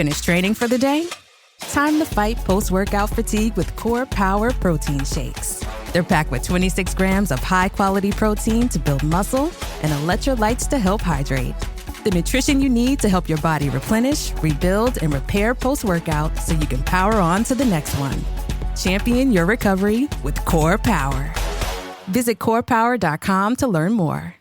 Finished training for the day? Time to fight post-workout fatigue with Core Power Protein Shakes. They're packed with 26 grams of high-quality protein to build muscle and electrolytes to help hydrate. The nutrition you need to help your body replenish, rebuild, and repair post-workout so you can power on to the next one. Champion your recovery with Core Power. Visit corepower.com to learn more.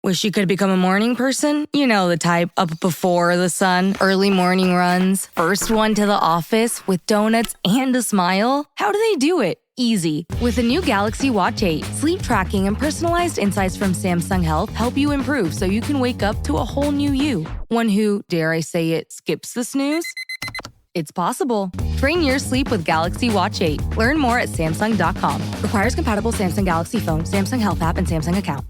Wish you could become a morning person? You know the type, up before the sun, early morning runs, first one to the office with donuts and a smile. How do they do it? Easy. With the new Galaxy Watch 8, sleep tracking and personalized insights from Samsung Health help you improve so you can wake up to a whole new you. One who, dare I say it, skips the snooze? It's possible. Train your sleep with Galaxy Watch 8. Learn more at Samsung.com. Requires compatible Samsung Galaxy phone, Samsung Health app, and Samsung account.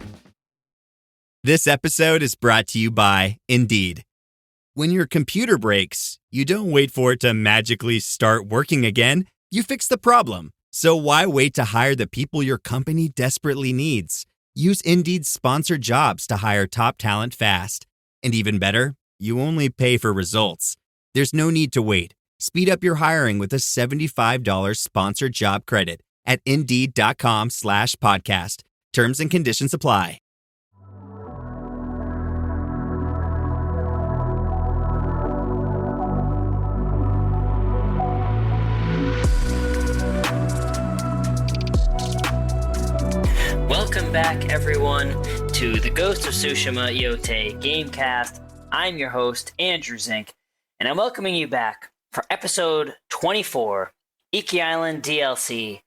This episode is brought to you by Indeed. When your computer breaks, you don't wait for it to magically start working again. You fix the problem. So why wait to hire the people your company desperately needs? Use Indeed's sponsored jobs to hire top talent fast. And even better, you only pay for results. There's no need to wait. Speed up your hiring with a $75 sponsored job credit at Indeed.com/podcast. Terms and conditions apply. Welcome back, everyone, to the Ghost of Tsushima Yotei Gamecast. I'm your host, Andrew Zink, and I'm welcoming you back for episode 24, Iki Island DLC,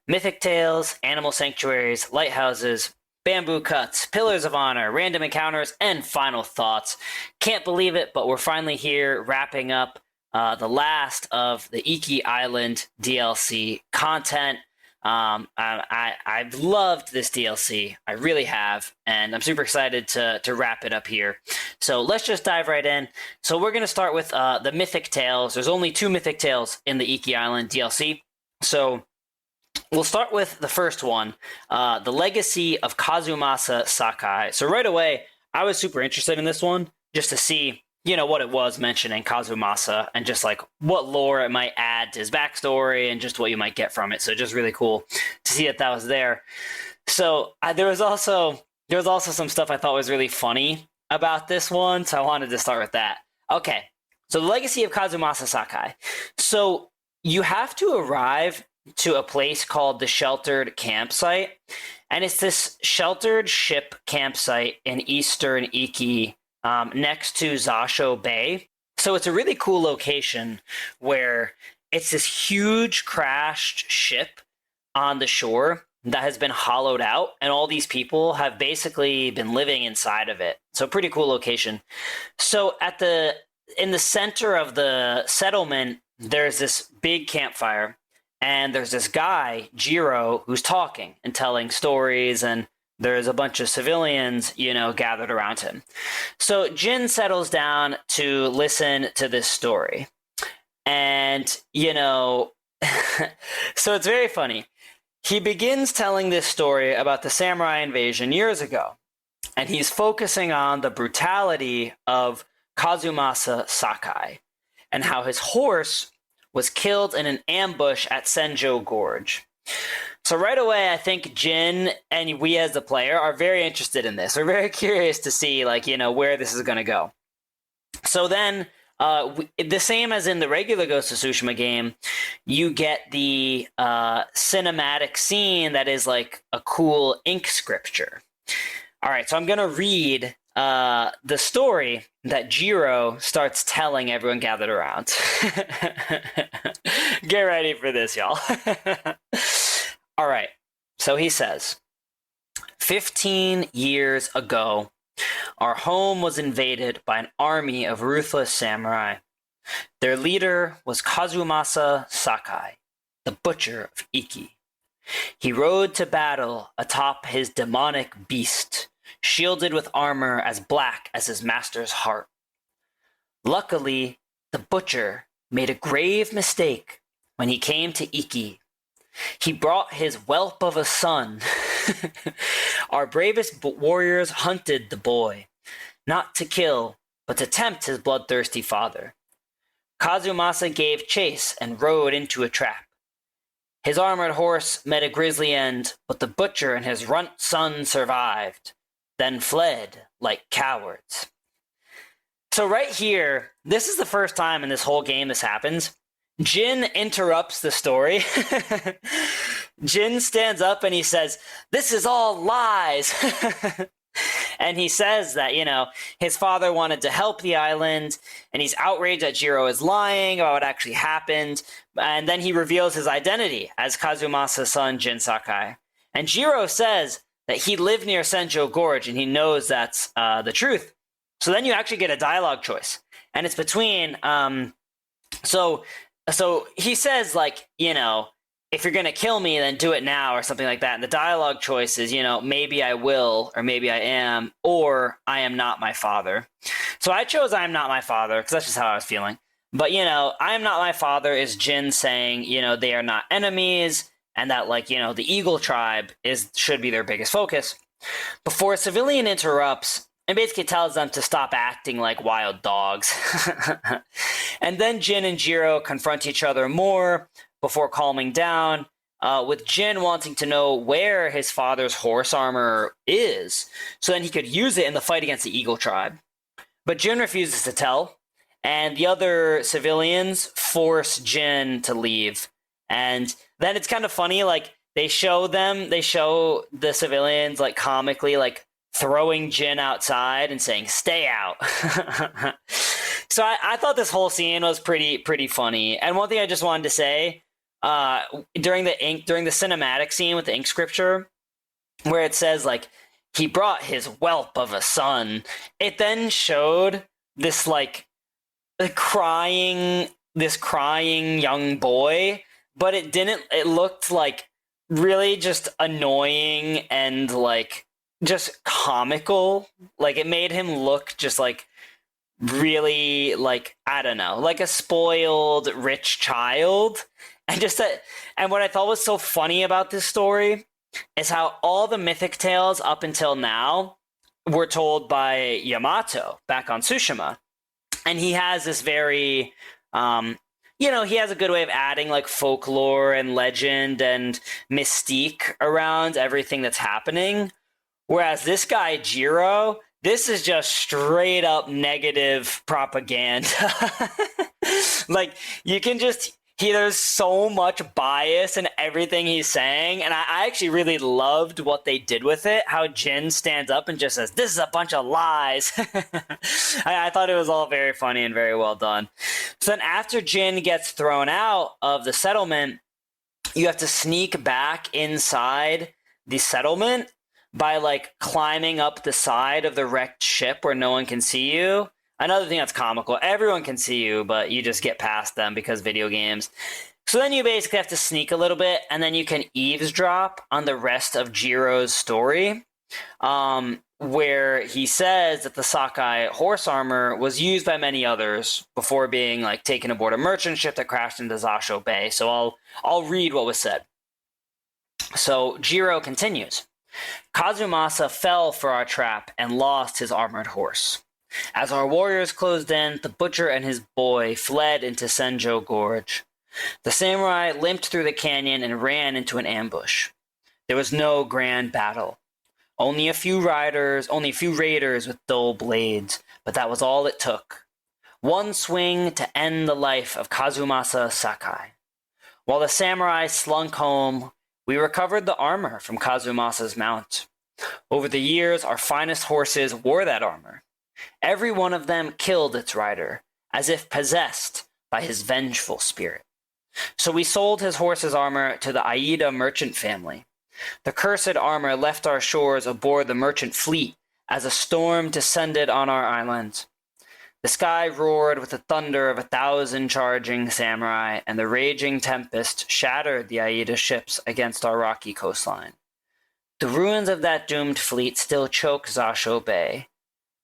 Mythic Tales, Animal Sanctuaries, Lighthouses, Bamboo Cuts, Pillars of Honor, Random Encounters, and Final Thoughts. Can't believe it, but we're finally here wrapping up the last of the Iki Island DLC content. I've loved this DLC. I really have, and I'm super excited to wrap it up here. So let's just dive right in. So we're going to start with the Mythic Tales. There's only 2 Mythic Tales in the Iki Island DLC. So we'll start with the first one, the Legacy of Kazumasa Sakai. So right away, I was super interested in this one just to see, you know, what it was mentioning Kazumasa and just like what lore it might add to his backstory and just what you might get from it. So just really cool to see that was there. So there was also some stuff I thought was really funny about this one. So I wanted to start with that. Okay. So the Legacy of Kazumasa Sakai. So you have to arrive to a place called the Sheltered Campsite. And it's this sheltered ship campsite in eastern Iki, next to Zasho Bay. So it's a really cool location where it's this huge crashed ship on the shore that has been hollowed out, and all these people have basically been living inside of it. So pretty cool location. So in the center of the settlement, there's this big campfire, and there's this guy, Jiro, who's talking and telling stories, and there's a bunch of civilians, you know, gathered around him. So Jin settles down to listen to this story. And, you know, so it's very funny. He begins telling this story about the samurai invasion years ago. And he's focusing on the brutality of Kazumasa Sakai and how his horse was killed in an ambush at Senjo Gorge. So right away, I think Jin and we as the player are very interested in this. We're very curious to see, like, you know, where this is going to go. So then, the same as in the regular Ghost of Tsushima game, you get the cinematic scene that is like a cool ink scripture. All right, so I'm going to read the story that Jiro starts telling everyone gathered around. Get ready for this, y'all. All right, so he says, 15 years ago, our home was invaded by an army of ruthless samurai. Their leader was Kazumasa Sakai, the butcher of Iki. He rode to battle atop his demonic beast, shielded with armor as black as his master's heart. Luckily, the butcher made a grave mistake when he came to Iki. He brought his whelp of a son. Our bravest warriors hunted the boy, not to kill, but to tempt his bloodthirsty father. Kazumasa gave chase and rode into a trap. His armored horse met a grisly end, but the butcher and his runt son survived, then fled like cowards. So right here, this is the first time in this whole game this happens. Jin interrupts the story. Jin stands up and he says, "This is all lies." And he says that, his father wanted to help the island, and he's outraged that Jiro is lying about what actually happened. And then he reveals his identity as Kazumasa's son, Jin Sakai. And Jiro says that he lived near Senjo Gorge, and he knows that's the truth. So then you actually get a dialogue choice. And it's between... So he says, if you're going to kill me, then do it now, or something like that. And the dialogue choice is, maybe I will, or maybe I am, or I am not my father. So I chose I am not my father, because that's just how I was feeling. But, I am not my father is Jin saying, they are not enemies, and that, the Eagle tribe should be their biggest focus. Before a civilian interrupts and basically tells them to stop acting like wild dogs. And then Jin and Jiro confront each other more, before calming down, with Jin wanting to know where his father's horse armor is, so then he could use it in the fight against the Eagle tribe. But Jin refuses to tell, and the other civilians force Jin to leave. And then it's kind of funny, they show the civilians, comically, throwing Jin outside and saying, "Stay out." So I thought this whole scene was pretty funny. And one thing I just wanted to say, during the cinematic scene with the ink scripture, where it says he brought his whelp of a son, it then showed this crying young boy, but it looked really just annoying and just comical. It made him look just really I don't know, like a spoiled rich child. And what I thought was so funny about this story is how all the Mythic Tales up until now were told by Yamato back on Tsushima. And he has this very, he has a good way of adding folklore and legend and mystique around everything that's happening. Whereas this guy, Jiro, this is just straight up negative propaganda. You can just... there's so much bias in everything he's saying, and I actually really loved what they did with it, how Jin stands up and just says, "This is a bunch of lies." I thought it was all very funny and very well done. So then after Jin gets thrown out of the settlement, you have to sneak back inside the settlement by climbing up the side of the wrecked ship where no one can see you. Another thing that's comical, everyone can see you, but you just get past them because video games. So then you basically have to sneak a little bit, and then you can eavesdrop on the rest of Jiro's story, where he says that the Sakai horse armor was used by many others before being taken aboard a merchant ship that crashed into Zasho Bay. So I'll read what was said. So Jiro continues. "Kazumasa fell for our trap and lost his armored horse. As our warriors closed in, the butcher and his boy fled into Senjo Gorge. The samurai limped through the canyon and ran into an ambush. There was no grand battle. Only a few raiders with dull blades, but that was all it took. One swing to end the life of Kazumasa Sakai. While the samurai slunk home, we recovered the armor from Kazumasa's mount. Over the years, our finest horses wore that armor. Every one of them killed its rider, as if possessed by his vengeful spirit. So we sold his horse's armor to the Aida merchant family. The cursed armor left our shores aboard the merchant fleet as a storm descended on our island. The sky roared with the thunder of 1,000 charging samurai, and the raging tempest shattered the Aida ships against our rocky coastline. The ruins of that doomed fleet still choke Zasho Bay,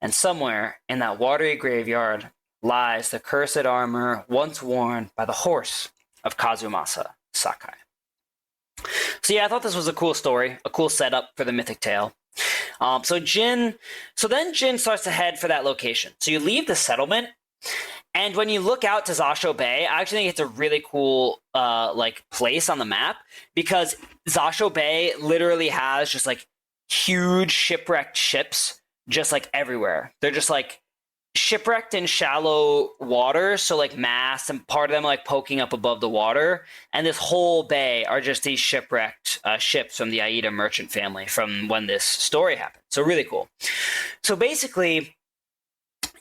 and somewhere in that watery graveyard lies the cursed armor once worn by the horse of Kazumasa Sakai. So yeah, I thought this was a cool story, a cool setup for the Mythic Tale. So then Jin starts to head for that location. So you leave the settlement, And when you look out to Zasho Bay, I actually think it's a really cool like place on the map, because Zasho Bay literally has just like huge shipwrecked ships just like everywhere. They're just like shipwrecked in shallow water, so like masts and part of them like poking up above the water, and this whole bay are just these shipwrecked ships from the Aida merchant family from when this story happened. So really cool. So basically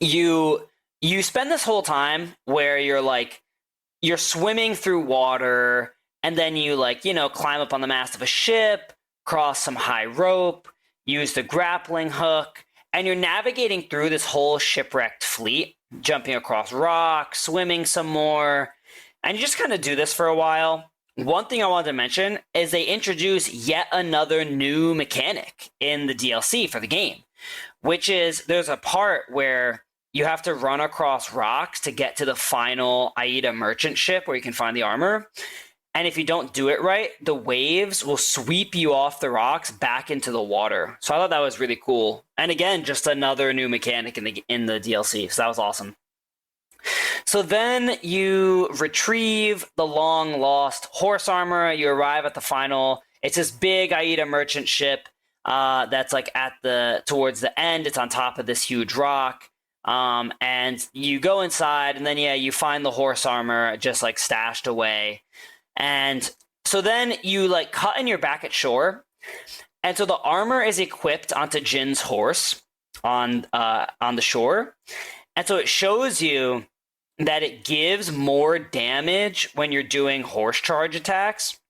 you spend this whole time where you're swimming through water, and then you like, you know, climb up on the mast of a ship, cross some high rope, use the grappling hook, and you're navigating through this whole shipwrecked fleet, jumping across rocks, swimming some more, and you just kind of do this for a while. One thing I wanted to mention is they introduce yet another new mechanic in the DLC for the game, which is there's a part where you have to run across rocks to get to the final Aida merchant ship where you can find the armor. And if you don't do it right, the waves will sweep you off the rocks back into the water. So I thought that was really cool. And again, just another new mechanic in the DLC. So that was awesome. So then you retrieve the long lost horse armor. You arrive at the final. It's this big Aida merchant ship that's like towards the end. It's on top of this huge rock. And you go inside, and then you find the horse armor just like stashed away. And so then you like cut and you're back at shore. And so the armor is equipped onto Jin's horse on the shore. And so it shows you that it gives more damage when you're doing horse charge attacks.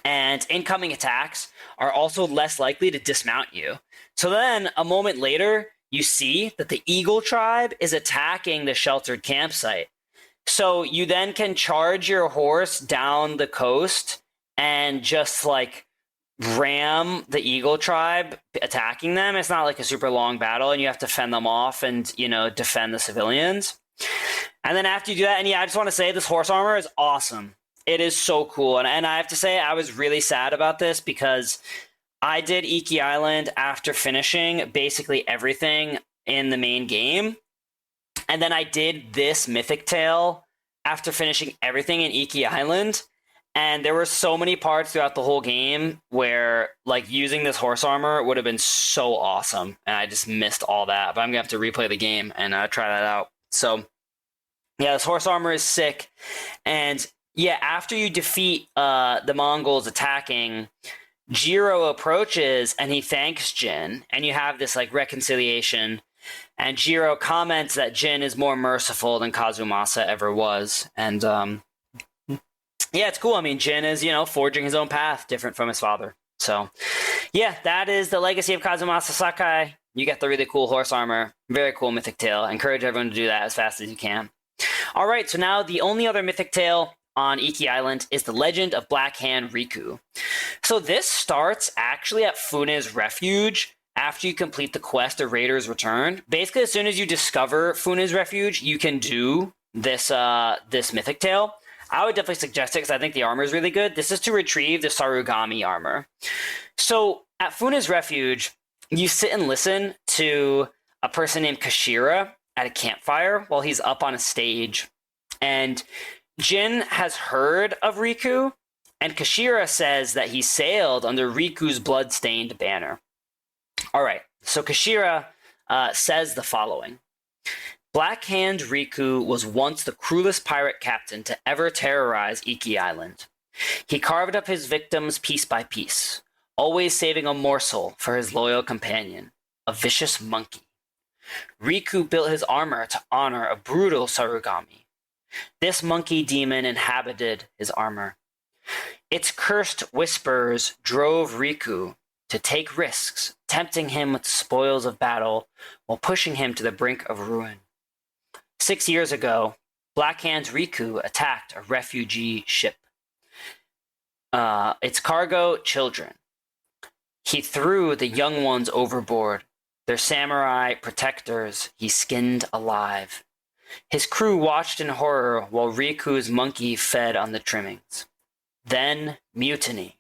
And incoming attacks are also less likely to dismount you. So then a moment later, you see that the Eagle tribe is attacking the sheltered campsite. So you then can charge your horse down the coast and just like ram the Eagle tribe attacking them. It's not like a super long battle, and you have to fend them off and, you know, defend the civilians. And then after you do that, and I just want to say this horse armor is awesome. It is so cool. And I have to say, I was really sad about this because I did Iki Island after finishing basically everything in the main game. And then I did this Mythic Tale after finishing everything in Iki Island. And there were so many parts throughout the whole game where like using this horse armor would have been so awesome. And I just missed all that. But I'm going to have to replay the game and try that out. So yeah, this horse armor is sick. And yeah, after you defeat the Mongols attacking, Jiro approaches and he thanks Jin. And you have this like reconciliation. And Jiro comments that Jin is more merciful than Kazumasa ever was. And yeah, it's cool. I mean, Jin is, you know, forging his own path, different from his father. So yeah, that is the legacy of Kazumasa Sakai. You get the really cool horse armor. Very cool Mythic Tale. I encourage everyone to do that as fast as you can. All right, so now the only other Mythic Tale on Iki Island is the Legend of Black Hand Riku. So this starts actually at Fune's Refuge after you complete the quest of Raider's Return. Basically, as soon as you discover Fune's Refuge, you can do this this Mythic Tale. I would definitely suggest it because I think the armor is really good. This is to retrieve the Sarugami armor. So at Fune's Refuge, you sit and listen to a person named Kashira at a campfire while he's up on a stage. And Jin has heard of Riku, and Kashira says that he sailed under Riku's blood-stained banner. All right, so Kashira says the following. Black Hand Riku was once the cruelest pirate captain to ever terrorize Iki Island. He carved up his victims piece by piece, always saving a morsel for his loyal companion, a vicious monkey. Riku built his armor to honor a brutal Sarugami. This monkey demon inhabited his armor. Its cursed whispers drove Riku to take risks, tempting him with the spoils of battle while pushing him to the brink of ruin. 6 years ago, Black Hand's Riku attacked a refugee ship. Its cargo, children. He threw the young ones overboard. Their samurai protectors he skinned alive. His crew watched in horror while Riku's monkey fed on the trimmings. Then mutiny.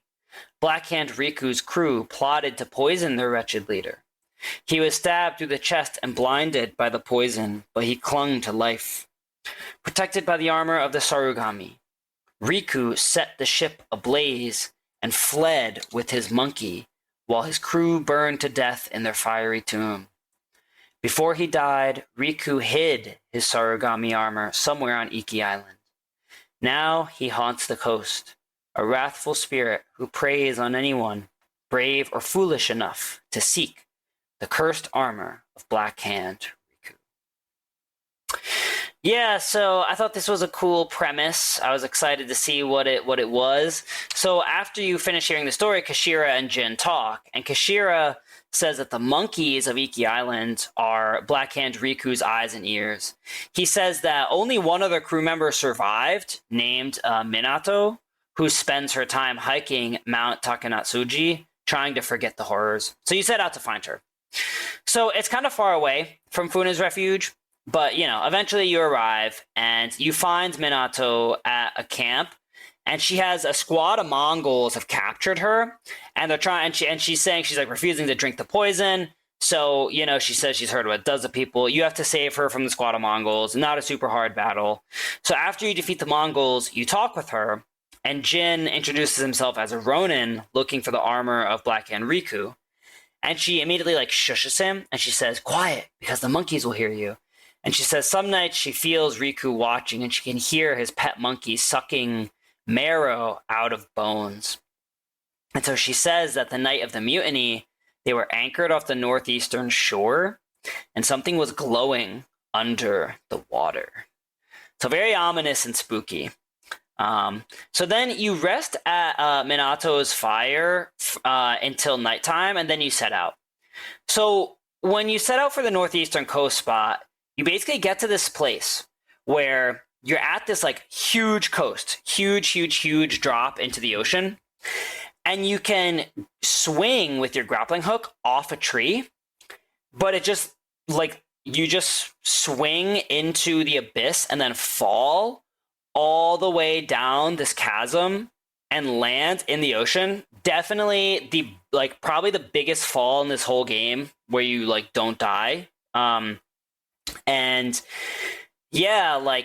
Black Hand Riku's crew plotted to poison their wretched leader. He was stabbed through the chest and blinded by the poison, but he clung to life. Protected by the armor of the Sarugami, Riku set the ship ablaze and fled with his monkey, while his crew burned to death in their fiery tomb. Before he died, Riku hid his Sarugami armor somewhere on Iki Island. Now he haunts the coast, a wrathful spirit who preys on anyone brave or foolish enough to seek the cursed armor of Black Hand Riku. Yeah, so I thought this was a cool premise. I was excited to see what it was. So after you finish hearing the story, Kashira and Jin talk, and Kashira says that the monkeys of Iki Island are Black Hand Riku's eyes and ears. He says that only one other crew member survived, named Minato, who spends her time hiking Mount Takanatsuji, trying to forget the horrors. So you set out to find her. So it's kind of far away from Funa's refuge, but, eventually you arrive and you find Minato at a camp, and she has a squad of Mongols have captured her, and they're trying, and she's saying she's like refusing to drink the poison. So, she says she's heard what does to people. You have to save her from the squad of Mongols. Not a super hard battle. So after you defeat the Mongols, you talk with her, and Jin introduces himself as a Ronin looking for the armor of Black Hand Riku. And she immediately shushes him, and she says, "Quiet, because the monkeys will hear you." And she says some nights she feels Riku watching, and she can hear his pet monkey sucking marrow out of bones. And so she says that the night of the mutiny, they were anchored off the northeastern shore, and something was glowing under the water. So very ominous and spooky. So then you rest at Minato's fire until nighttime, and then you set out. So when you set out for the northeastern coast spot, you basically get to this place where you're at this huge coast, huge drop into the ocean, and you can swing with your grappling hook off a tree, but it just you just swing into the abyss and then fall all the way down this chasm and land in the ocean. Definitely the probably the biggest fall in this whole game where you don't die. And yeah,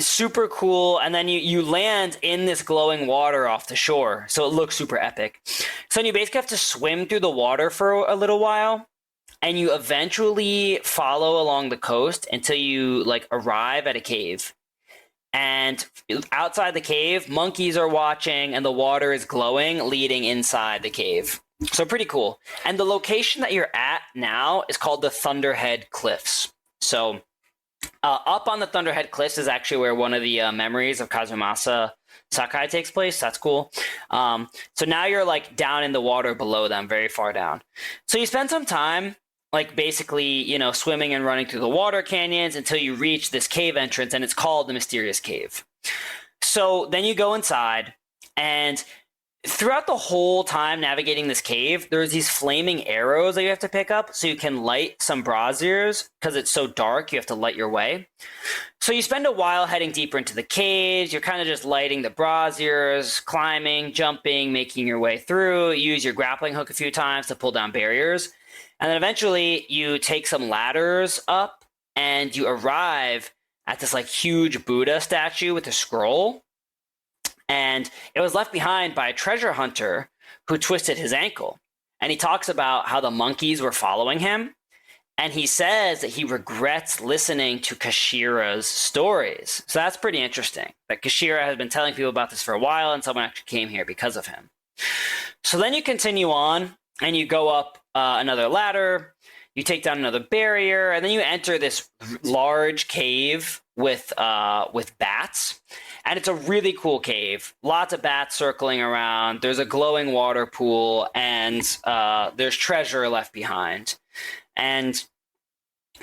super cool. And then you land in this glowing water off the shore, so it looks super epic. So then you basically have to swim through the water for a little while, and you eventually follow along the coast until you arrive at a cave. And outside the cave, monkeys are watching, and the water is glowing, leading inside the cave. So pretty cool. And the location that you're at now is called the Thunderhead Cliffs. So up on the Thunderhead Cliffs is actually where one of the memories of Kazumasa Sakai takes place. That's cool. So now you're down in the water below them, very far down. So you spend some time basically, swimming and running through the water canyons until you reach this cave entrance, and it's called the Mysterious Cave. So then you go inside, and throughout the whole time navigating this cave, there's these flaming arrows that you have to pick up so you can light some braziers. Because it's so dark, you have to light your way. So you spend a while heading deeper into the caves. You're kind of just lighting the braziers, climbing, jumping, making your way through. You use your grappling hook a few times to pull down barriers. And then eventually you take some ladders up, and you arrive at this huge Buddha statue with a scroll. And it was left behind by a treasure hunter who twisted his ankle. And he talks about how the monkeys were following him. And he says that he regrets listening to Kashira's stories. So that's pretty interesting, that Kashira has been telling people about this for a while, and someone actually came here because of him. So then you continue on, and you go up another ladder, you take down another barrier, and then you enter this large cave with bats. And it's a really cool cave. Lots of bats circling around. There's a glowing water pool, and there's treasure left behind. And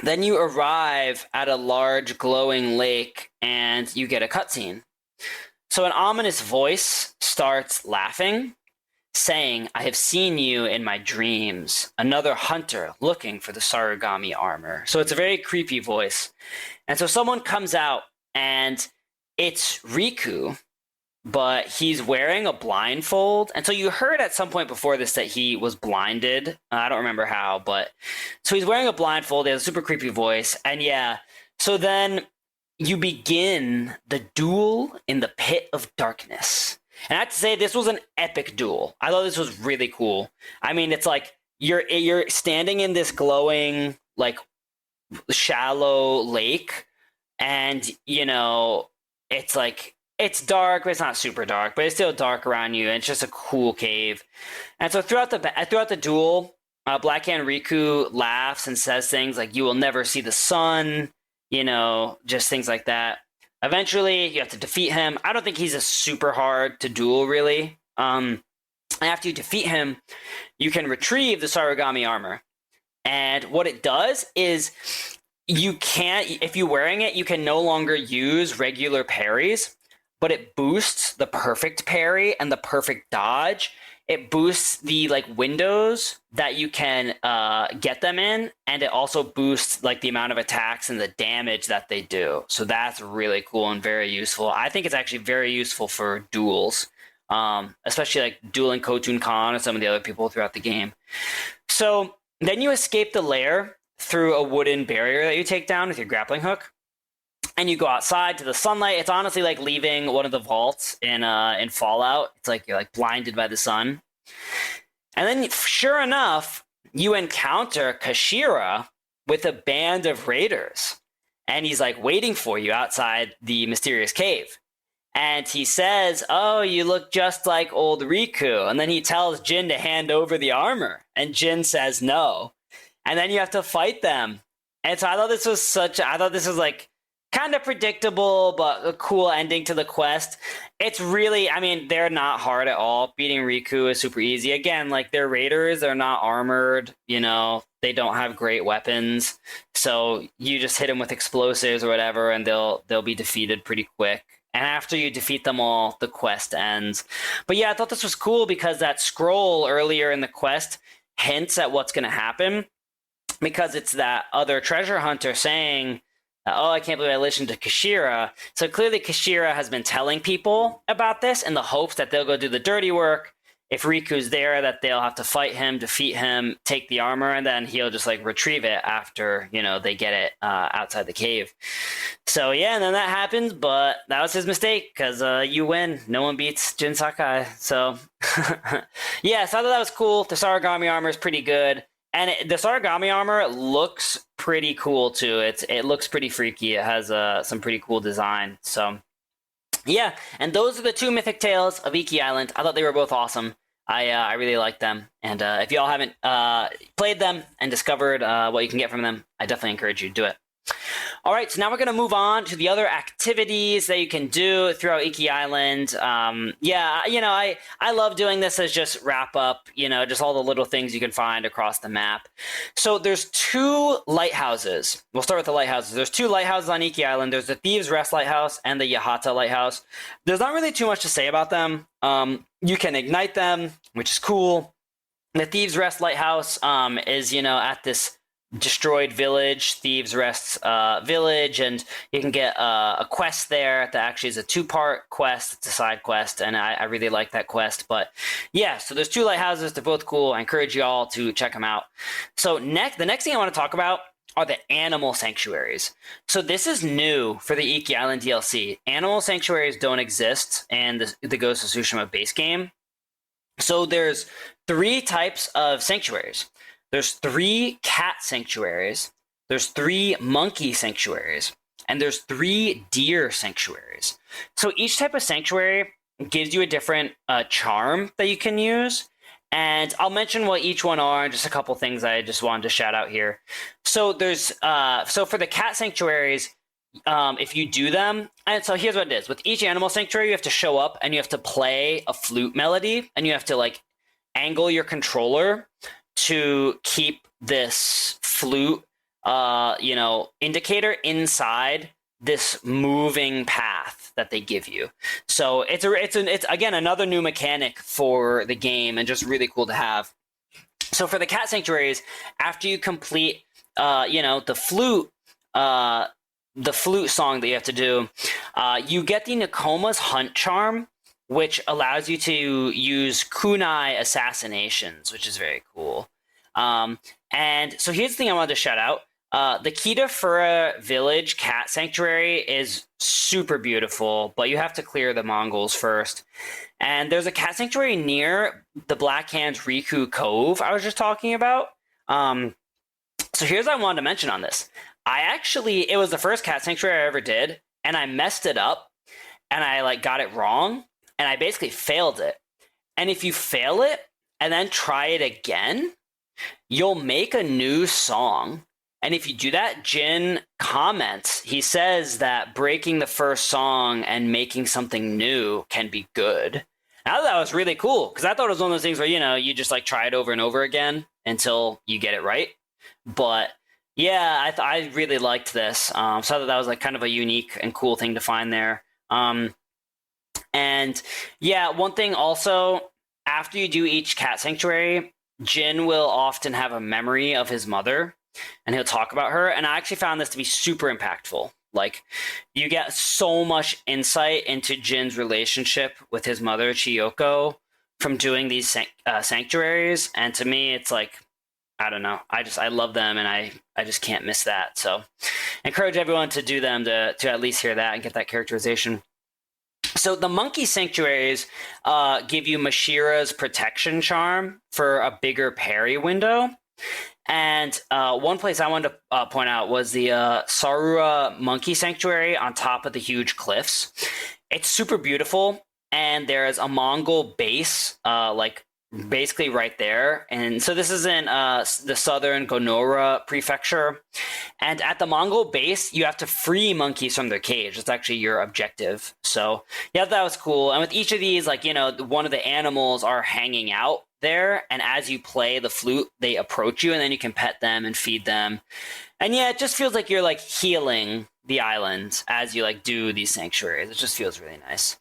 then you arrive at a large glowing lake, and you get a cutscene. So an ominous voice starts laughing, saying, "I have seen you in my dreams, another hunter looking for the Sarugami armor." So it's a very creepy voice. And so someone comes out, and it's Riku, but he's wearing a blindfold. And so you heard at some point before this that he was blinded. I don't remember how, but so he's wearing a blindfold. He has a super creepy voice. And yeah, so then you begin the duel in the pit of darkness. And I have to say, this was an epic duel. I thought this was really cool. I mean, it's like you're standing in this glowing, like, shallow lake, and it's like it's dark, but it's not super dark, but it's still dark around you, and it's just a cool cave. And so throughout the duel, Blackhand Riku laughs and says things like, "You will never see the sun," just things like that. Eventually, you have to defeat him. I don't think he's a super hard to duel, really. After you defeat him, you can retrieve the Sarugami armor. And what it does is if you're wearing it, you can no longer use regular parries, but it boosts the perfect parry and the perfect dodge. It boosts the windows that you can get them in, and it also boosts the amount of attacks and the damage that they do. So that's really cool and very useful. I think it's actually very useful for duels, especially dueling Khotun Khan and some of the other people throughout the game. So then you escape the lair through a wooden barrier that you take down with your grappling hook. And you go outside to the sunlight. It's honestly like leaving one of the vaults in Fallout. It's like you're blinded by the sun. And then, sure enough, you encounter Kashira with a band of raiders. And he's waiting for you outside the mysterious cave. And he says, "Oh, you look just like old Riku." And then he tells Jin to hand over the armor. And Jin says no. And then you have to fight them. And so I thought this was kind of predictable, but a cool ending to the quest. It's really, they're not hard at all. Beating Riku is super easy. Again, they're raiders, they're not armored, they don't have great weapons. So you just hit them with explosives or whatever, and they'll be defeated pretty quick. And after you defeat them all, the quest ends. But yeah, I thought this was cool because that scroll earlier in the quest hints at what's going to happen, because it's that other treasure hunter saying, "Oh, I can't believe I listened to Kashira." So clearly Kashira has been telling people about this in the hopes that they'll go do the dirty work. If Riku's there, that they'll have to fight him, defeat him, take the armor, and then he'll just retrieve it after, they get it outside the cave. So yeah, and then that happens, but that was his mistake, because you win. No one beats Jin Sakai. So yeah, so I thought that was cool. The Sarugami armor is pretty good. And the Sarugami armor looks pretty cool too. It looks pretty freaky. It has some pretty cool design. So yeah, and those are the two Mythic Tales of Iki Island. I thought they were both awesome. I really like them. And if y'all haven't played them and discovered what you can get from them, I definitely encourage you to do it. All right, so now we're going to move on to the other activities that you can do throughout Iki Island. I love doing this as just wrap up, just all the little things you can find across the map. So there's two lighthouses. We'll start with the lighthouses. There's two lighthouses on Iki Island. There's the Thieves' Rest Lighthouse and the Yahata Lighthouse. There's not really too much to say about them. You can ignite them, which is cool. The Thieves' Rest Lighthouse is, at this destroyed village, Thieves' Rest village, and you can get a quest there that actually is a two-part quest. It's a side quest, and I really like that quest. But yeah, so there's two lighthouses. They're both cool. I encourage you all to check them out. So the next thing I want to talk about are the animal sanctuaries. So this is new for the Iki Island DLC. Animal sanctuaries don't exist in the Ghost of Tsushima base game. So there's 3 types of sanctuaries. There's 3 cat sanctuaries, there's 3 monkey sanctuaries, and there's 3 deer sanctuaries. So each type of sanctuary gives you a different charm that you can use. And I'll mention what each one are, and just a couple things I just wanted to shout out here. So there's for the cat sanctuaries, if you do them, and so here's what it is. With each animal sanctuary, you have to show up and you have to play a flute melody, and you have to angle your controller to keep this flute, indicator inside this moving path that they give you. So it's again another new mechanic for the game, and just really cool to have. So for the cat sanctuaries, after you complete, the flute song that you have to do, you get the Nakoma's Hunt charm, which allows you to use kunai assassinations, which is very cool. And so here's the thing I wanted to shout out. The Kitafura Village Cat Sanctuary is super beautiful, but you have to clear the Mongols first. And there's a cat sanctuary near the Black Hands Riku Cove I was just talking about. So here's what I wanted to mention on this. It was the first cat sanctuary I ever did, and I messed it up, and I got it wrong, and I basically failed it. And if you fail it and then try it again, you'll make a new song. And if you do that, Jin comments. He says that breaking the first song and making something new can be good. And I thought that was really cool, because I thought it was one of those things where, you just try it over and over again until you get it right. But yeah, I really liked this. So I thought that was kind of a unique and cool thing to find there. And yeah, one thing also, after you do each cat sanctuary, Jin will often have a memory of his mother, and he'll talk about her. And I actually found this to be super impactful. You get so much insight into Jin's relationship with his mother, Chiyoko, from doing these sanctuaries. And to me, it's I don't know. I love them, and I just can't miss that. So I encourage everyone to do them to at least hear that and get that characterization. So the monkey sanctuaries give you Mashira's protection charm for a bigger parry window. And one place I wanted to point out was the Sarua Monkey Sanctuary on top of the huge cliffs. It's super beautiful, and there's a Mongol base basically right there. And so this is in the southern Gonora prefecture. And at the Mongol base, you have to free monkeys from their cage. It's actually your objective. So yeah, that was cool. And with each of these, one of the animals are hanging out there. And as you play the flute, they approach you, and then you can pet them and feed them. And yeah, it just feels like you're healing the island as you do these sanctuaries. It just feels really nice.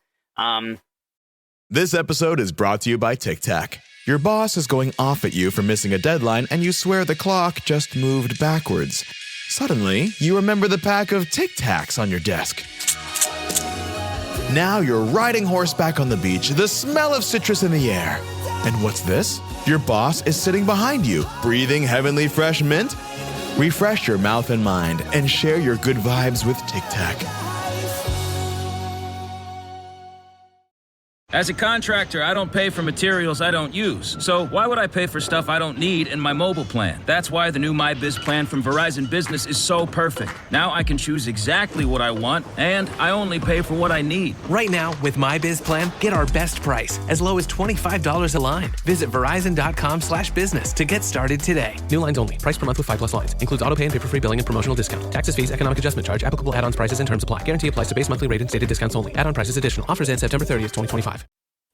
This episode is brought to you by Tic Tac. Your boss is going off at you for missing a deadline, and you swear the clock just moved backwards. Suddenly, you remember the pack of Tic Tacs on your desk. Now you're riding horseback on the beach, the smell of citrus in the air. And what's this? Your boss is sitting behind you, breathing heavenly fresh mint? Refresh your mouth and mind and share your good vibes with Tic Tac. As a contractor, I don't pay for materials I don't use. So why would I pay for stuff I don't need in my mobile plan? That's why the new MyBiz plan from Verizon Business is so perfect. Now I can choose exactly what I want, and I only pay for what I need. Right now, with MyBiz plan, get our best price, as low as $25 a line. Visit verizon.com/business to get started today. New lines only. Price per month with 5+ lines. Includes auto pay and paper-free billing and promotional discount. Taxes, fees, economic adjustment charge. Applicable add-ons, prices, and terms apply. Guarantee applies to base monthly rate and stated discounts only. Add-on prices additional. Offers end September 30th, 2025.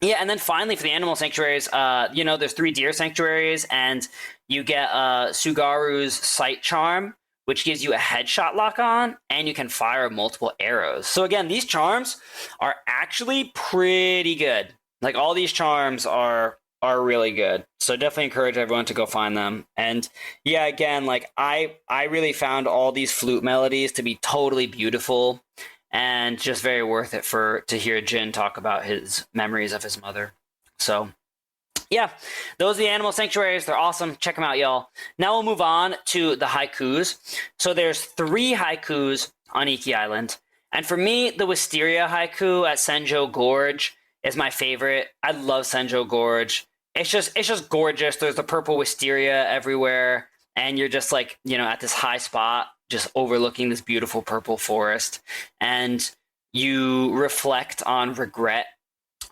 Yeah, and then finally for the animal sanctuaries, there's 3 deer sanctuaries, and you get Sugaru's sight charm, which gives you a headshot lock on, and you can fire multiple arrows. So again, these charms are actually pretty good. All these charms are really good. So definitely encourage everyone to go find them. And yeah, again, I really found all these flute melodies to be totally beautiful. And just very worth it to hear Jin talk about his memories of his mother. So, yeah, those are the animal sanctuaries. They're awesome. Check them out, y'all. Now we'll move on to the haikus. So there's 3 haikus on Iki Island. And for me, the Wisteria haiku at Senjo Gorge is my favorite. I love Senjo Gorge. It's just gorgeous. There's the purple wisteria everywhere. And you're just at this high spot, just overlooking this beautiful purple forest, and you reflect on regret,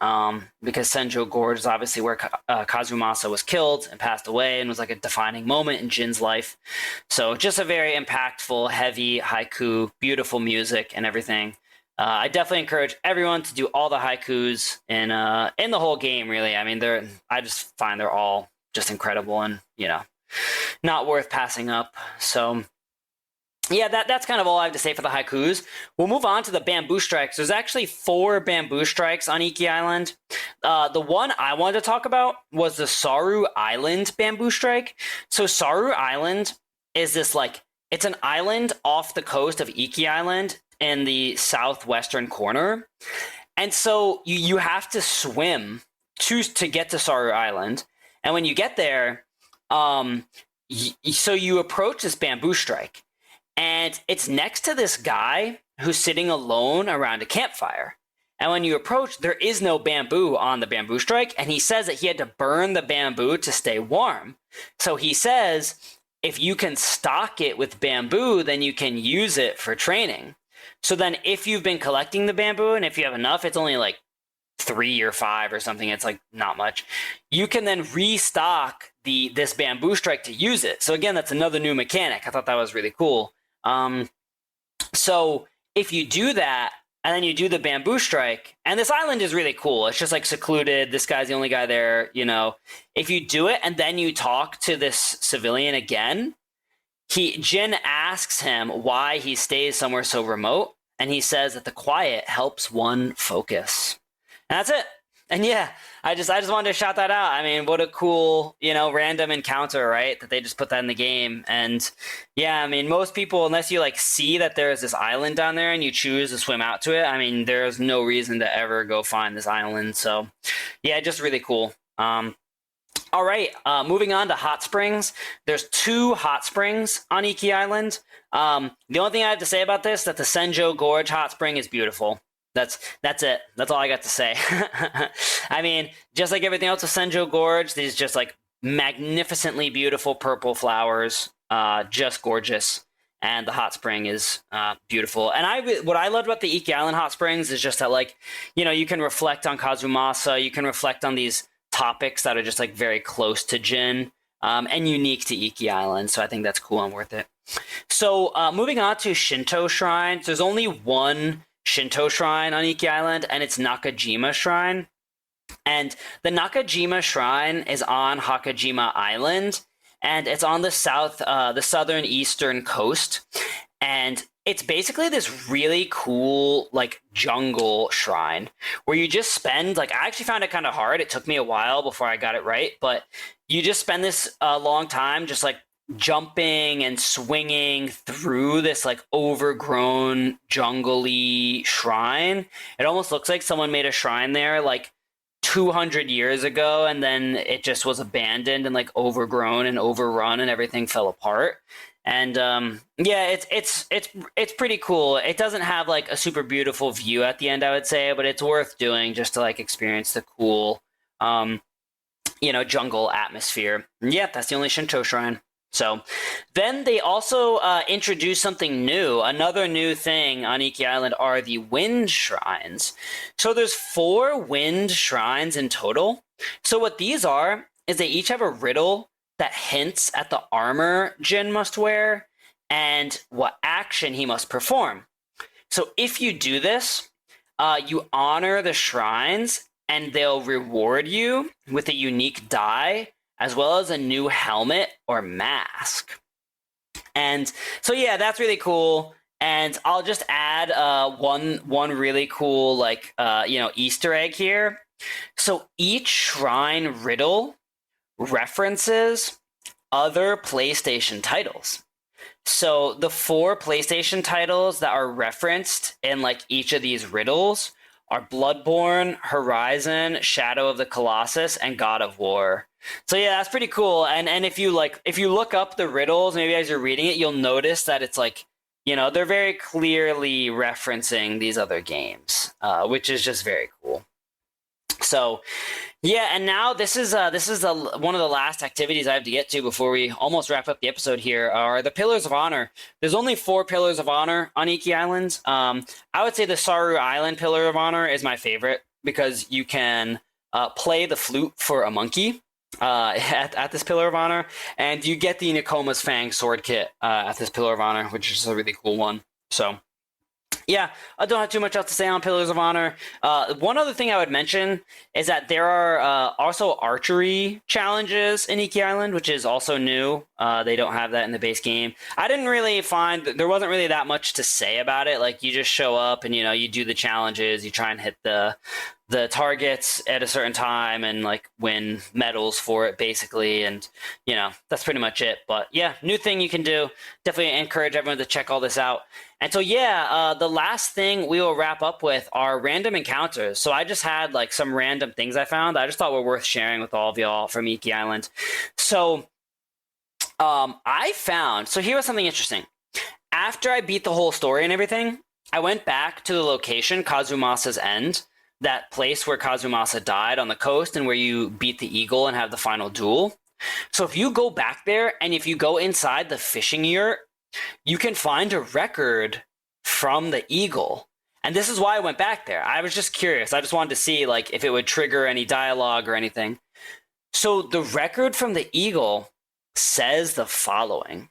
because Senjo Gorge is obviously where Kazumasa was killed and passed away, and was a defining moment in Jin's life. So just a very impactful, heavy haiku, beautiful music and everything. I definitely encourage everyone to do all the haikus in the whole game, really. I mean, I just find they're all just incredible and, not worth passing up. So yeah, that's kind of all I have to say for the haikus. We'll move on to the bamboo strikes. There's actually 4 bamboo strikes on Iki Island. The one I wanted to talk about was the Saru Island bamboo strike. So Saru Island is this it's an island off the coast of Iki Island in the southwestern corner. And so you have to swim to get to Saru Island. And when you get there, so you approach this bamboo strike. And it's next to this guy who's sitting alone around a campfire. And when you approach, there is no bamboo on the bamboo strike. And he says that he had to burn the bamboo to stay warm. So he says, if you can stock it with bamboo, then you can use it for training. So then if you've been collecting the bamboo, and if you have enough, it's only like 3 or 5 or something. It's like not much. You can then restock this bamboo strike to use it. So again, that's another new mechanic. I thought that was really cool. So if you do that, and then you do the bamboo strike, and this island is really cool. It's just like secluded. This guy's the only guy there, you know. If you do it and then you talk to this civilian again, Jin asks him why he stays somewhere so remote, and he says that the quiet helps one focus. And that's it. And yeah, I just wanted to shout that out. I mean, what a cool, you know, random encounter, right? That they just put that in the game. And yeah, I mean, most people, unless you like see that there's this island down there and you choose to swim out to it, I mean, there's no reason to ever go find this island. So yeah, just really cool. All right, moving on to hot springs. There's 2 hot springs on Iki Island. The only thing I have to say about this, that the Senjo Gorge hot spring is beautiful. That's it. That's all I got to say. I mean, just like everything else with Senjo Gorge, these just like magnificently beautiful purple flowers, just gorgeous. And the hot spring is beautiful. And what I loved about the Iki Island hot springs is just that, like, you know, you can reflect on Kazumasa, you can reflect on these topics that are just like very close to Jin and unique to Iki Island. So I think that's cool and worth it. So moving on to Shinto shrines, there's only one Shinto shrine on Iki Island, and it's Nakajima Shrine. And the Nakajima Shrine is on Hakajima Island, and it's on the southern eastern coast. And it's basically this really cool, like, jungle shrine where you just spend, like, I actually found it kind of hard. It took me a while before I got it right, but you just spend this long time just, like, jumping and swinging through this like overgrown jungly shrine. It almost looks like someone made a shrine there like 200 years ago, and then it just was abandoned and like overgrown and overrun, and everything fell apart. And yeah, it's pretty cool. It doesn't have like a super beautiful view at the end, I would say, but it's worth doing just to like experience the cool you know, jungle atmosphere. And yeah, that's the only Shinto shrine. So then they also introduced something new. Another new thing on Iki Island are the wind shrines. So there's 4 wind shrines in total. So what these are is they each have a riddle that hints at the armor Jin must wear and what action he must perform. So if you do this, you honor the shrines, and they'll reward you with a unique die, as well as a new helmet or mask. And so yeah, that's really cool. And I'll just add one really cool like you know, Easter egg here. So each shrine riddle references other PlayStation titles. So the 4 PlayStation titles that are referenced in like each of these riddles are Bloodborne, Horizon, Shadow of the Colossus, and God of War. So yeah, that's pretty cool. And if you look up the riddles, maybe as you're reading it, you'll notice that it's like, you know, they're very clearly referencing these other games, which is just very cool. So yeah, and now this is one of the last activities I have to get to before we almost wrap up the episode here, are the Pillars of Honor. There's only 4 Pillars of Honor on Iki Island. I would say the Saru Island Pillar of Honor is my favorite because you can play the flute for a monkey at this Pillar of Honor, and you get the Nakoma's Fang sword kit at this Pillar of Honor, which is a really cool one. So yeah, I don't have too much else to say on Pillars of Honor. One other thing I would mention is that there are also archery challenges in Iki Island, which is also new. They don't have that in the base game. I didn't really find, there wasn't really that much to say about it. Like, you just show up and, you know, you do the challenges, you try and hit the targets at a certain time and like win medals for it basically, and you know, that's pretty much it. But yeah, new thing you can do. Definitely encourage everyone to check all this out. And so yeah, the last thing we will wrap up with are random encounters. So I just had like some random things I found that I just thought were worth sharing with all of y'all from Iki Island. So I found, so here was something interesting. after I beat the whole story and everything, I went back to the location, Kazumasa's End, that place where Kazumasa died on the coast and where you beat the eagle and have the final duel. So if you go back there and if you go inside the fishing yurt, you can find a record from the eagle. And this is why I went back there. I was just curious. I just wanted to see like if it would trigger any dialogue or anything. So the record from the eagle says the following.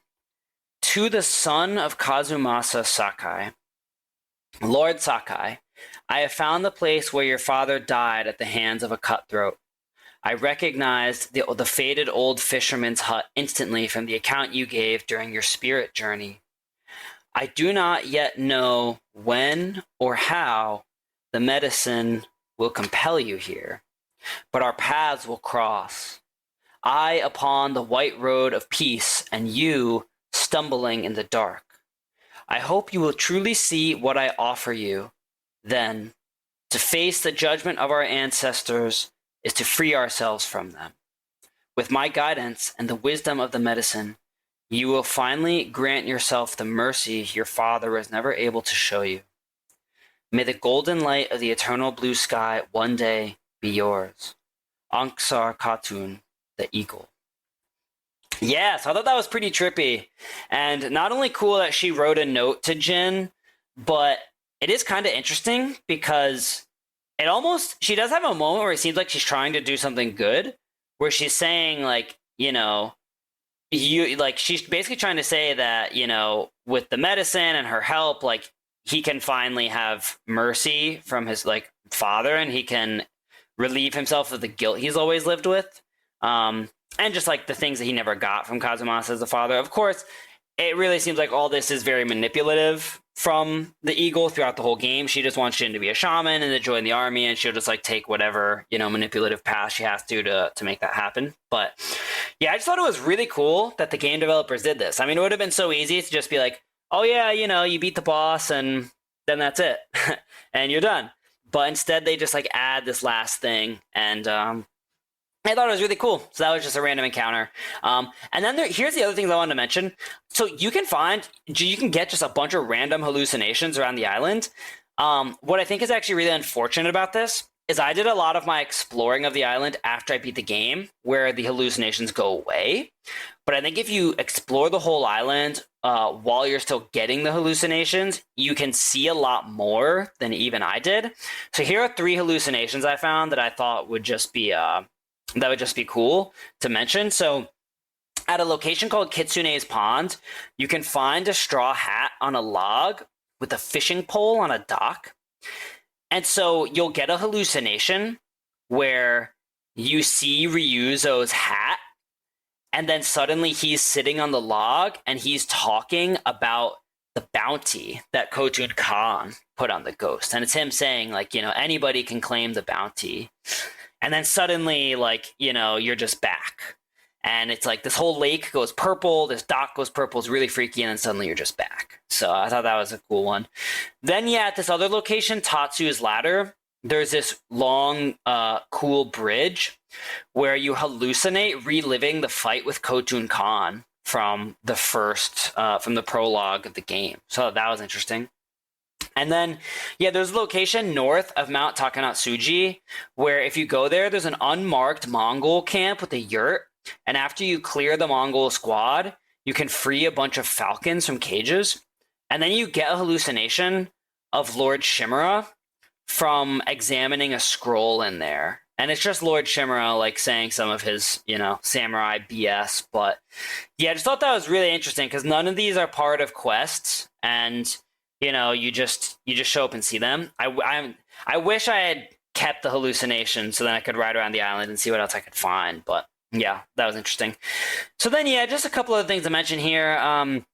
To the son of Kazumasa Sakai, Lord Sakai, I have found the place where your father died at the hands of a cutthroat. I recognized the faded old fisherman's hut instantly from the account you gave during your spirit journey. I do not yet know when or how the medicine will compel you here, but our paths will cross. I upon the white road of peace, and you stumbling in the dark. I hope you will truly see what I offer you. Then, to face the judgment of our ancestors is to free ourselves from them. With my guidance and the wisdom of the medicine, you will finally grant yourself the mercy your father was never able to show you. May the golden light of the eternal blue sky one day be yours. Anksar Khatun, the eagle. Yeah, so I thought that was pretty trippy. And not only cool that she wrote a note to Jin, but it is kind of interesting because she does have a moment where it seems like she's trying to do something good, where she's saying like, she's basically trying to say that, with the medicine and her help, like he can finally have mercy from his like father and he can relieve himself of the guilt he's always lived with. And just like the things that he never got from Kazumasa as a father. Of course, it really seems like all this is very manipulative from the eagle throughout the whole game. She just wants Jin to be a shaman and to join the army, and she'll just like take whatever, manipulative path she has to make that happen. But yeah, I just thought it was really cool that the game developers did this. I mean, it would have been so easy to just be like, oh yeah, you beat the boss and then that's it. and you're done. But instead they just like add this last thing, and I thought it was really cool. So that was just a random encounter. And then here's the other things I wanted to mention. So you can get just a bunch of random hallucinations around the island. What I think is actually really unfortunate about this is I did a lot of my exploring of the island after I beat the game, where the hallucinations go away. But I think if you explore the whole island while you're still getting the hallucinations, you can see a lot more than even I did. So here are 3 hallucinations I found that I thought would just be cool to mention. So at a location called Kitsune's Pond, you can find a straw hat on a log with a fishing pole on a dock. And so you'll get a hallucination where you see Ryuzo's hat, and then suddenly he's sitting on the log and he's talking about the bounty that Khotun Khan put on the ghost. And it's him saying like, anybody can claim the bounty. And then suddenly, like, you're just back. And it's like this whole lake goes purple, this dock goes purple, it's really freaky, and then suddenly you're just back. So I thought that was a cool one. Then, at this other location, Tatsu's Ladder, there's this long, cool bridge where you hallucinate reliving the fight with Khotun Khan from the from the prologue of the game. So that was interesting. And then, there's a location north of Mount Takanatsuji where if you go there, there's an unmarked Mongol camp with a yurt. And after you clear the Mongol squad, you can free a bunch of falcons from cages. And then you get a hallucination of Lord Shimura from examining a scroll in there. And it's just Lord Shimura, like, saying some of his, samurai BS. But, I just thought that was really interesting because none of these are part of quests. And you just show up and see them. I wish I had kept the hallucination so then I could ride around the island and see what else I could find. But that was interesting. So then, just a couple of things to mention here. Mount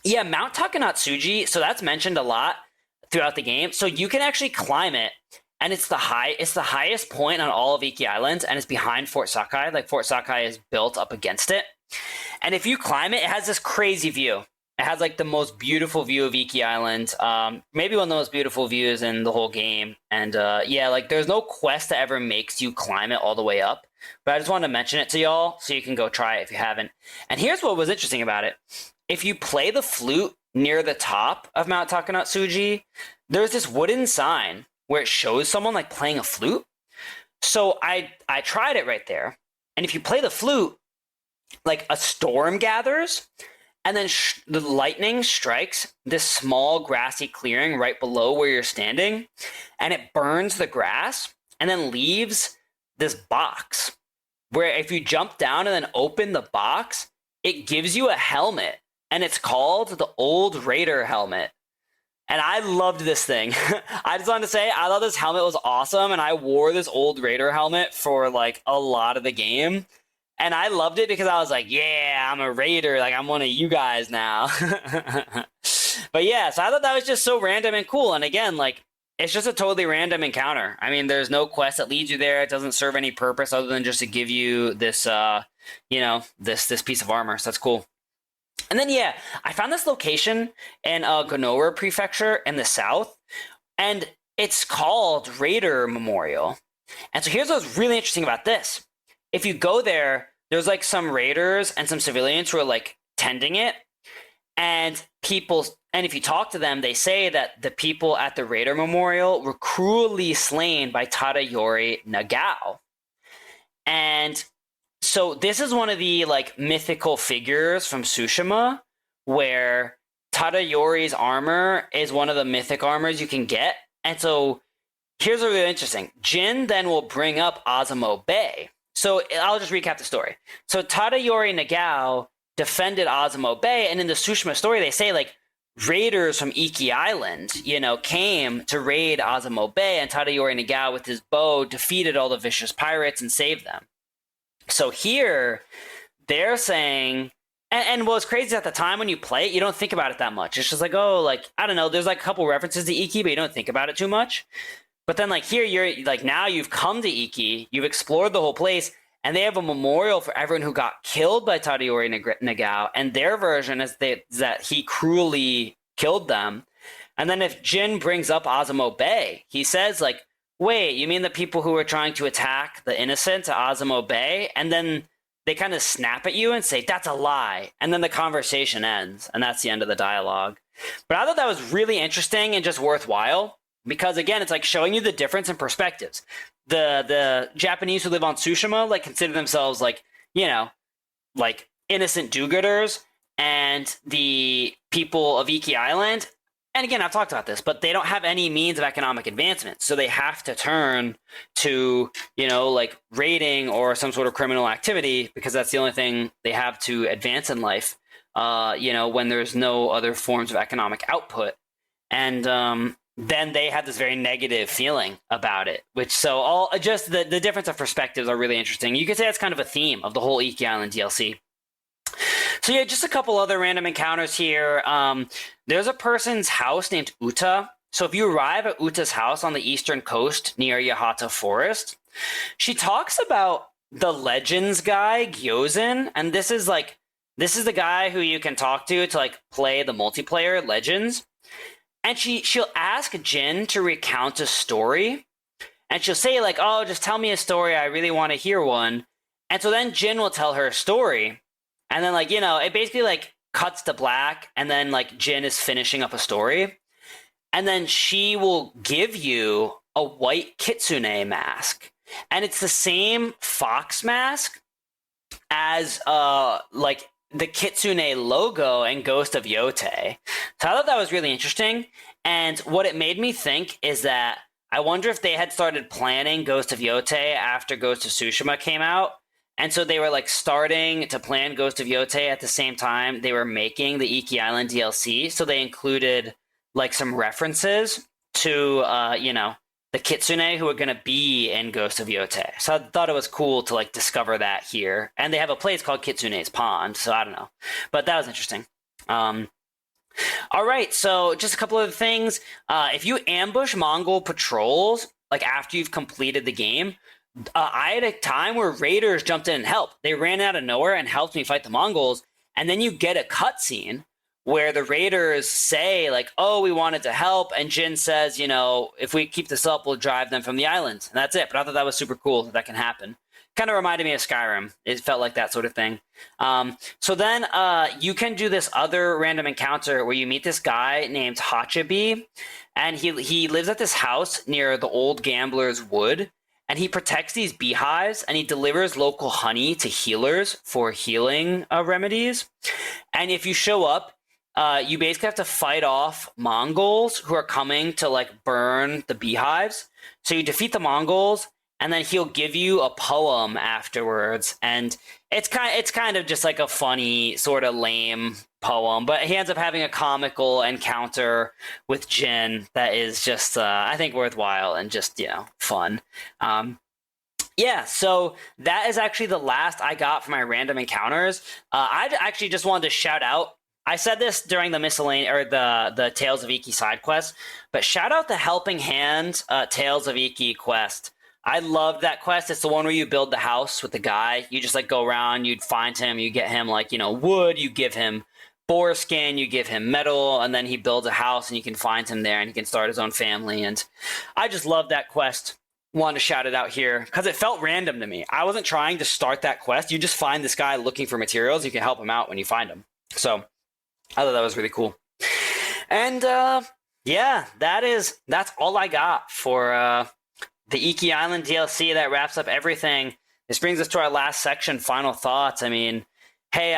Takanatsuji. So that's mentioned a lot throughout the game. So you can actually climb it, and it's the highest point on all of Iki Island, and it's behind Fort Sakai. Like Fort Sakai is built up against it, and if you climb it, it has this crazy view. It has like the most beautiful view of Iki Island, maybe one of the most beautiful views in the whole game. And there's no quest that ever makes you climb it all the way up. But I just wanted to mention it to y'all so you can go try it if you haven't. And here's what was interesting about it. If you play the flute near the top of Mount Takanatsuji, there's this wooden sign where it shows someone like playing a flute. So I tried it right there. And if you play the flute, like a storm gathers, and then the lightning strikes this small grassy clearing right below where you're standing, and it burns the grass and then leaves this box where if you jump down and then open the box, it gives you a helmet, and it's called the Old Raider helmet. And I loved this thing. I just wanted to say, I thought this helmet was awesome, and I wore this Old Raider helmet for like a lot of the game. And I loved it because I was like, yeah, I'm a raider. Like, I'm one of you guys now. But yeah, so I thought that was just so random and cool. And again, like, it's just a totally random encounter. I mean, there's no quest that leads you there. It doesn't serve any purpose other than just to give you this, this piece of armor. So that's cool. And then, yeah, I found this location in Gonora Prefecture in the south, and it's called Raider Memorial. And so here's what's really interesting about this. If you go there, there's like some raiders and some civilians who are like tending it, and if you talk to them, they say that the people at the Raider Memorial were cruelly slain by Tadayori Nagao. And so this is one of the like mythical figures from Tsushima, where Tadayori's armor is one of the mythic armors you can get. And so here's what's really interesting. Jin then will bring up Azamo Bay. So I'll just recap the story. So Tadayori Nagao defended Azamo Bay, and in the Tsushima story, they say like raiders from Iki Island, came to raid Azamo Bay, and Tadayori Nagao with his bow defeated all the vicious pirates and saved them. So here, they're saying, and what's crazy at the time when you play it, you don't think about it that much. It's just like, oh, like, I don't know, there's like a couple references to Iki, but you don't think about it too much. But then like here, you're like, now you've come to Iki, you've explored the whole place, and they have a memorial for everyone who got killed by Tadayori Nagao, and their version is that he cruelly killed them. And then if Jin brings up Azamo Bay, he says like, wait, you mean the people who were trying to attack the innocent at Azamo Bay? And then they kind of snap at you and say, that's a lie. And then the conversation ends, and that's the end of the dialogue. But I thought that was really interesting and just worthwhile, because again, it's like showing you the difference in perspectives. The Japanese who live on Tsushima like consider themselves like, like innocent do-gooders, and the people of Iki Island, and again, I've talked about this, but they don't have any means of economic advancement. So they have to turn to, like raiding or some sort of criminal activity, because that's the only thing they have to advance in life, when there's no other forms of economic output. And then they have this very negative feeling about it, just the difference of perspectives are really interesting. You could say that's kind of a theme of the whole Iki Island DLC. So yeah, just a couple other random encounters here. There's a person's house named Uta. So if you arrive at Uta's house on the eastern coast near Yahata Forest, she talks about the Legends guy, Gyozin, and this is the guy who you can talk to like play the multiplayer Legends. And she'll ask Jin to recount a story, and she'll say like, oh, just tell me a story. I really want to hear one. And so then Jin will tell her a story. And then like, it basically like cuts to black, and then like Jin is finishing up a story. And then she will give you a white kitsune mask. And it's the same fox mask as like the kitsune logo in Ghost of Yotei. So I thought that was really interesting. And what it made me think is that I wonder if they had started planning Ghost of Yotei after Ghost of Tsushima came out. And so they were like starting to plan Ghost of Yotei at the same time they were making the Iki Island DLC. So they included like some references to, the kitsune who are going to be in Ghost of Yotei. So I thought it was cool to like discover that here. And they have a place called Kitsune's Pond. So I don't know. But that was interesting. All right. So just a couple of things. If you ambush Mongol patrols, like after you've completed the game, I had a time where raiders jumped in and helped. They ran out of nowhere and helped me fight the Mongols. And then you get a cutscene where the raiders say like, oh, we wanted to help. And Jin says, if we keep this up, we'll drive them from the island. And that's it. But I thought that was super cool that can happen. Kind of reminded me of Skyrim. It felt like that sort of thing. So then you can do this other random encounter where you meet this guy named Hachabi, and he lives at this house near the old Gambler's Wood, and he protects these beehives, and he delivers local honey to healers for healing remedies. And if you show up, you basically have to fight off Mongols who are coming to like burn the beehives. So you defeat the Mongols, and then he'll give you a poem afterwards, and it's kind of just like a funny, sort of lame poem, but he ends up having a comical encounter with Jin that is just, I think, worthwhile and just, fun. Yeah, so that is actually the last I got for my random encounters. I actually just wanted to shout out. I said this during the miscellaneous or the Tales of Iki side quest, but shout out the Helping Hand Tales of Iki quest. I loved that quest. It's the one where you build the house with the guy. You just like go around, you'd find him, you get him like, wood, you give him boar skin, you give him metal, and then he builds a house and you can find him there and he can start his own family. And I just love that quest. Wanted to shout it out here because it felt random to me. I wasn't trying to start that quest. You just find this guy looking for materials. You can help him out when you find him. So I thought that was really cool. And yeah, that's all I got for the Iki Island DLC. That wraps up everything. This brings us to our last section, final thoughts. I mean, hey,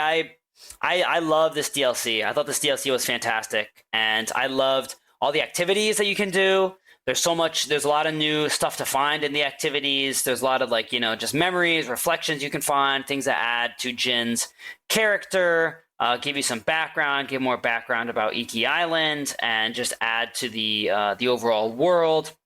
I love this DLC. I thought this DLC was fantastic, and I loved all the activities that you can do. There's a lot of new stuff to find in the activities. There's a lot of just memories, reflections you can find, things that add to Jin's character, give you some background, give more background about Iki Island, and just add to the overall world.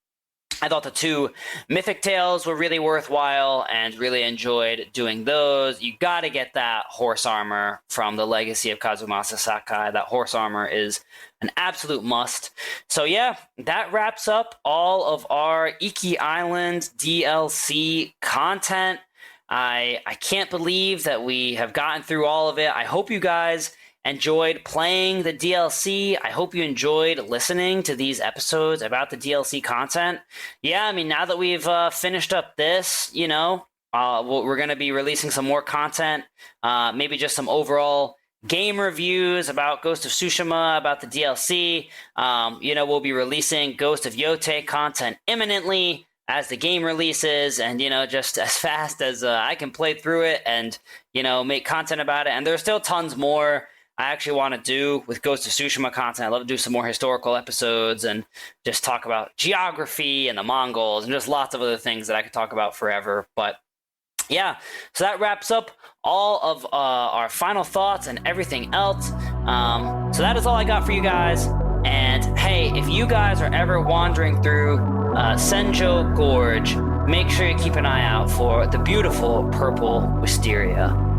I thought the 2 Mythic Tales were really worthwhile and really enjoyed doing those. You got to get that horse armor from the Legacy of Kazumasa Sakai. That horse armor is an absolute must. So yeah, that wraps up all of our Iki Island DLC content. I can't believe that we have gotten through all of it. I hope you guys enjoyed playing the DLC. I hope you enjoyed listening to these episodes about the DLC content. Yeah, I mean, now that we've finished up this, we're going to be releasing some more content, maybe just some overall game reviews about Ghost of Tsushima, about the DLC. We'll be releasing Ghost of Yotei content imminently as the game releases, and just as fast as I can play through it and make content about it. And there's still tons more I actually want to do with Ghost of Tsushima content. I love to do some more historical episodes and just talk about geography and the Mongols and just lots of other things that I could talk about forever. But yeah, so that wraps up all of our final thoughts and everything else. So that is all I got for you guys. And hey, if you guys are ever wandering through Senjo Gorge, make sure you keep an eye out for the beautiful purple wisteria.